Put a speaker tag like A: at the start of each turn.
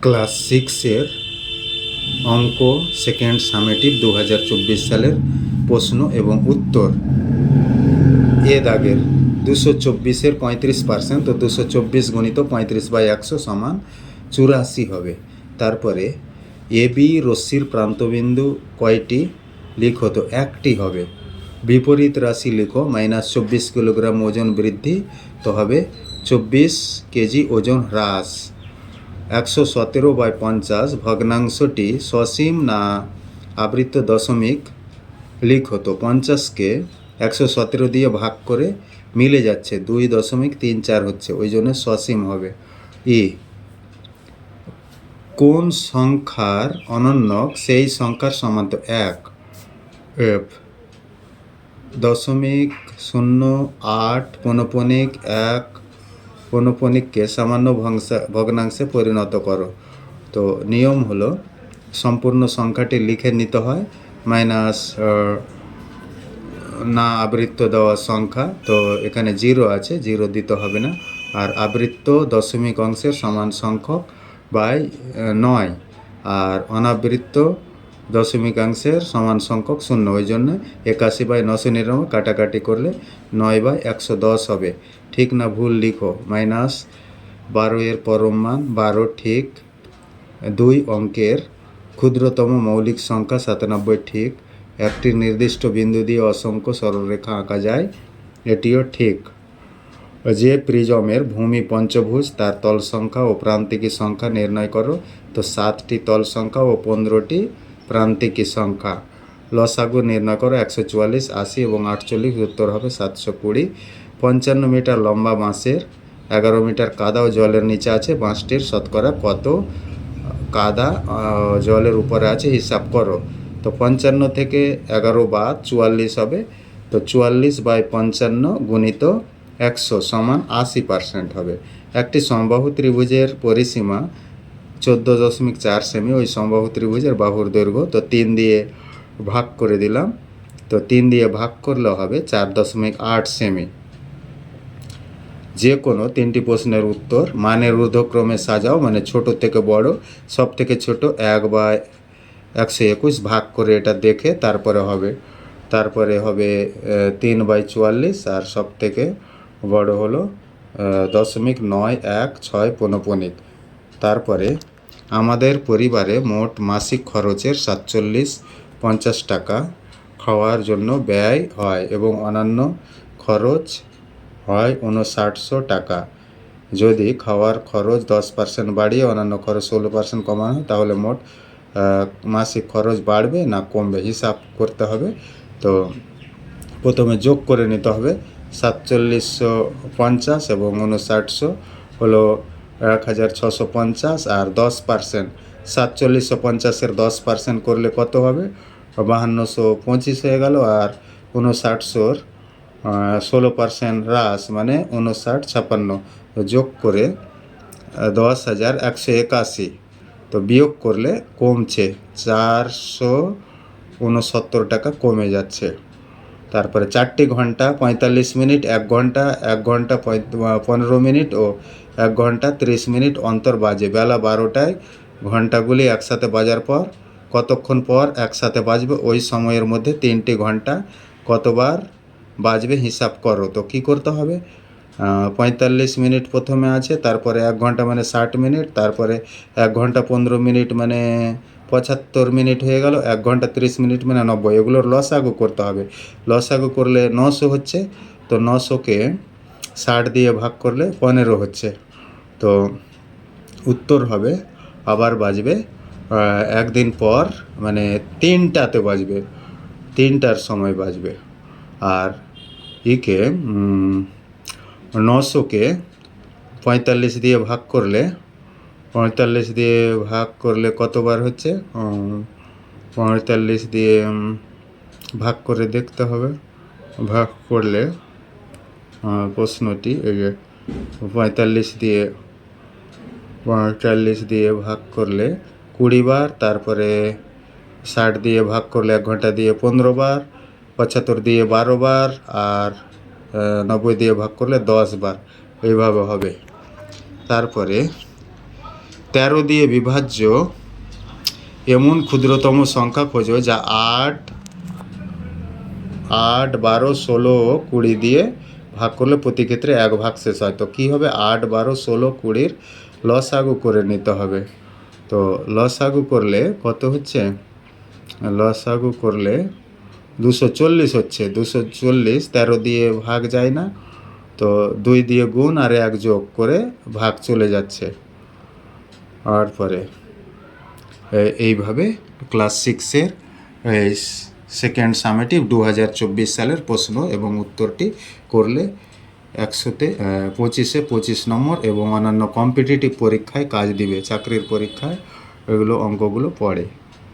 A: Class সিক্সের অঙ্ক second summative 2024 সালের প্রশ্ন এবং উত্তর। এ দাগের 224-এর 35%, তো 224 গুণিত 35/100 সমান 84 হবে। তারপরে এ বি রশ্মির প্রান্তবিন্দু কয়টি লিখো, তো একটি হবে। বিপরীত রাশি লিখো, -24 কিলোগ্রাম ওজন বৃদ্ধি, তো হবে 24 কেজি ওজন হ্রাস। 117/50 ভগ্নাংশটি সসীম না আবৃত্ত দশমিক লিখো, তো 50-কে 117 দিয়ে ভাগ করে মিলে যাচ্ছে 2.34 হচ্ছে, ওই জন্য সসীম হবে। কোন সংখ্যার অনন্যক সেই সংখ্যার সমান্তর 1? এফ 0.08 পৌনঃপুনিক 1 পৌনঃপুনিককে সামান্য ভগ্নাংশে পরিণত করো। তো নিয়ম হলো সম্পূর্ণ সংখ্যাটি লিখে নিতে হয়, মাইনাস না আবৃত্ত দেওয়া সংখ্যা, তো এখানে 0 আছে, 0 দিতে হবে না। আর আবৃত্ত দশমিক অংশের সমান সংখ্যক বাই 9, আর অনাবৃত্ত দশমিকাংশের সমান সংখ্যক 0, ওই জন্য 81/999 কাটাকাটি করলে 9/110 হবে। ঠিক না ভুল লিখো। -12 এর পরম মান 12 ঠিক। 2 অঙ্কের ক্ষুদ্রতম মৌলিক সংখ্যা 97 ঠিক। একটি নির্দিষ্ট বিন্দু দিয়ে অসংখ্য সরলরেখা আঁকা যায়, এটিও ঠিক। যে প্রিজমের ভূমি পঞ্চভুজ তার তল সংখ্যা ও প্রান্তিকী সংখ্যা নির্ণয় করো, তো 7টি তল সংখ্যা ও 15টি প্রান্তিকী সংখ্যা। লসাগু নির্ণয় করো, 144, 80 এবং 48, উত্তর হবে 720। 55 মিটার লম্বা বাঁশের 11 মিটার কাদা ও জলের নিচে আছে, বাঁশটির শতকরা কত কাদা জলের উপরে আছে হিসাব করো। তো 55 থেকে 11 বাদ 44 হবে, তো 44/55 গুণিত 100 সমান 80% হবে। একটি সমবাহু ত্রিভুজের পরিসীমা 14.4 সেমি, ওই সমবাহু ত্রিভুজের বাহুর দৈর্ঘ্য, তো 3 দিয়ে ভাগ করে দিলাম, তো 3 দিয়ে ভাগ করলে হবে 4.8 সেমি। যে কোনো 3টি প্রশ্নের উত্তর মানের ঊর্ধ্বক্রমে সাজাও, মানে ছোট থেকে বড়, সব থেকে ছোট 1/121 ভাগ করে এটা দেখে তারপরে হবে 3/44, আর সব থেকে বড় হলো 0.916 পৌনঃপুনিক। তারপরে আমাদের পরিবারে মোট মাসিক খরচের 4750 টাকা খাওয়ার জন্য ব্যয় হয় এবং অন্যান্য খরচ হয় 5900 টাকা। যদি খাওয়ার খরচ 10% বাড়িয়ে অন্যান্য খরচ 16% কমানো হয়, তাহলে মোট মাসিক খরচ বাড়বে না কমবে, হিসাব করতে হবে। তো প্রথমে যোগ করে নিতে হবে, 4750 এবং 5900 হলো 1650, আর 10%, 4750-এর 10% করলে কত হবে, 5225 হয়ে গেল। আর 5900-র 16% হ্রাস মানে 5956, যোগ করে 10,181, তো বিয়োগ করলে কমছে 469 টাকা কমে যাচ্ছে। তারপরে 4টি ঘন্টা 45 মিনিট, 1 ঘন্টা 15 মিনিট ও 1 ঘন্টা 30 মিনিট অন্তর বাজে। বেলা 12টায় ঘন্টাগুলি একসাথে বাজার পর কতক্ষণ পর একসাথে বাজবে, ওই সময়ের মধ্যে 3টি ঘন্টা কতবার বাজবে হিসাব করো। তো কী করতে হবে, 45 মিনিট প্রথমে আছে, তারপরে 1 ঘন্টা মানে 60 মিনিট, তারপরে 1 ঘন্টা 15 মিনিট মানে 75 মিনিট হয়ে গেল, 1 ঘন্টা 30 মিনিট মানে 90। এগুলোর লসাগু করতে হবে। লসাগু করলে 900 হচ্ছে, তো 900-কে 60 দিয়ে ভাগ করলে 15 হচ্ছে। তো উত্তর হবে, আবার বাজবে একদিন পর, মানে 3টাতে বাজবে, 3টার সময় বাজবে। আর 900-কে 45 দিয়ে ভাগ করলে কতবার হচ্ছে, 45 দিয়ে ভাগ করে দেখতে হবে। ভাগ করলে প্রশ্নটি এই যে 45 দিয়ে ভাগ করলে 20 বার, তারপরে 60 দিয়ে ভাগ করলে 1 ঘন্টা দিয়ে 15 বার, 75 দিয়ে 12 বার, আর 90 দিয়ে ভাগ করলে 10 বার, এইভাবে হবে। তারপরে 13 দিয়ে বিভাজ্য এমন ক্ষুদ্রতম সংখ্যা খোঁজো যা 8, 12, 16, 20 দিয়ে ভাগ করলে প্রতি ক্ষেত্রে 1 ভাগ শেষ হয়। তো কী হবে, 8, 12, 16, 20 লসাগু করে নিতে হবে। তো লসাগু করলে কত হচ্ছে, লসাগু করলে 240 হচ্ছে। 240 13 দিয়ে ভাগ যায় না, তো 2 দিয়ে গুণ আর 1 যোগ করে ভাগ চলে যাচ্ছে। আর পরে এইভাবে ক্লাস 6-এর সেকেন্ড সামেটিভ 2024 সালের প্রশ্ন এবং উত্তরটি করলে 100-তে 25-এ 25 নম্বর এবং অন্যান্য কম্পিটিটিভ পরীক্ষায় কাজ দিবে, চাকরির পরীক্ষায় এগুলো অঙ্কগুলো পড়ে।